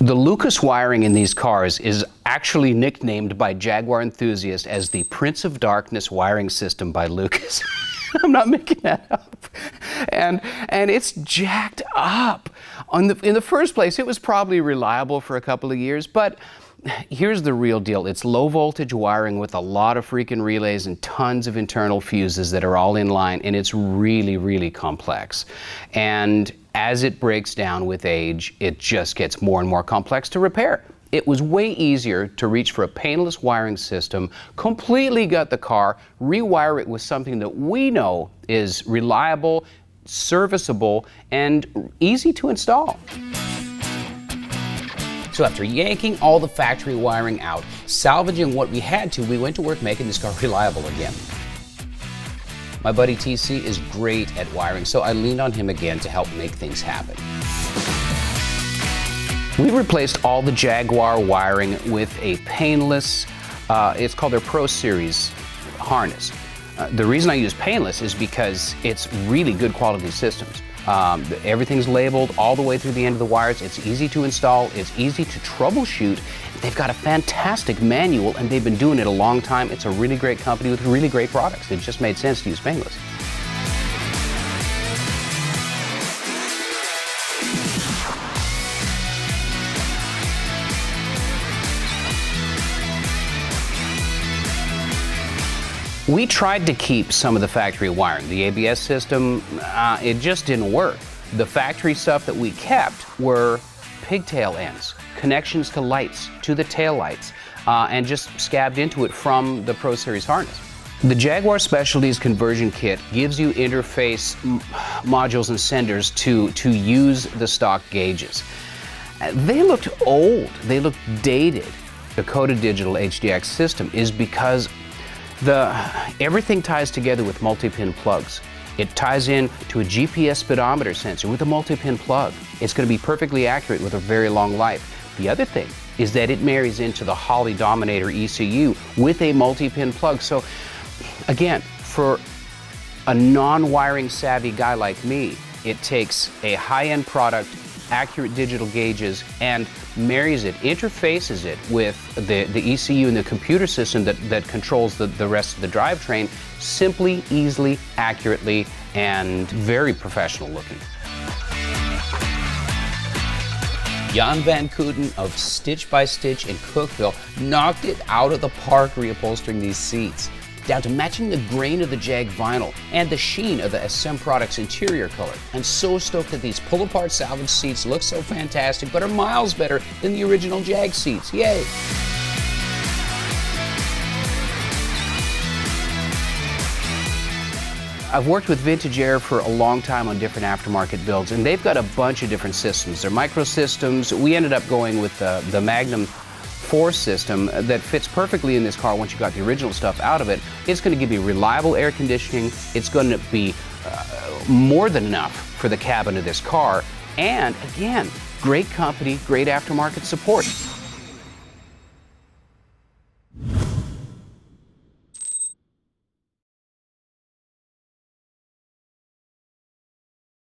The Lucas wiring in these cars is actually nicknamed by Jaguar enthusiasts as the Prince of Darkness wiring system by Lucas. I'm not making that up. And it's jacked up. In the first place, it was probably reliable for a couple of years, but here's the real deal. It's low voltage wiring with a lot of freaking relays and tons of internal fuses that are all in line, and it's really, really complex. And as it breaks down with age, it just gets more and more complex to repair. It was way easier to reach for a painless wiring system, completely gut the car, rewire it with something that we know is reliable, serviceable, and easy to install. So after yanking all the factory wiring out, salvaging what we had to, we went to work making this car reliable again. My buddy TC is great at wiring, so I leaned on him again to help make things happen. We replaced all the Jaguar wiring with a painless, it's called their Pro Series harness. The reason I use painless is because it's really good quality systems. Everything's labeled all the way through the end of the wires. It's easy to install, it's easy to troubleshoot. They've got a fantastic manual and they've been doing it a long time. It's a really great company with really great products. It just made sense to use painless. We tried to keep some of the factory wiring. The ABS system, it just didn't work. The factory stuff that we kept were pigtail ends, connections to lights, to the tail lights, and just scabbed into it from the Pro Series harness. The Jaguar Specialties conversion kit gives you interface modules and senders to use the stock gauges. They looked old, they looked dated. The Coda Digital HDX system is because everything ties together with multi-pin plugs. It ties in to a GPS speedometer sensor with a multi-pin plug. It's going to be perfectly accurate with a very long life. The other thing is that it marries into the Holley Dominator ECU with a multi-pin plug. So again, for a non-wiring savvy guy like me, it takes a high-end product, accurate digital gauges, and marries it, interfaces it with the ECU and the computer system that controls the rest of the drivetrain, simply, easily, accurately, and very professional looking. Jan Van Kooten of Stitch by Stitch in Cookeville knocked it out of the park reupholstering these seats, down to matching the grain of the Jag vinyl and the sheen of the SM Products interior color. I'm so stoked that these pull-apart salvage seats look so fantastic, but are miles better than the original Jag seats. Yay! I've worked with Vintage Air for a long time on different aftermarket builds, and they've got a bunch of different systems. They're micro systems. We ended up going with the Magnum 4 system that fits perfectly in this car once you got the original stuff out of it. It's going to give you reliable air conditioning. It's going to be more than enough for the cabin of this car. And again, great company, great aftermarket support.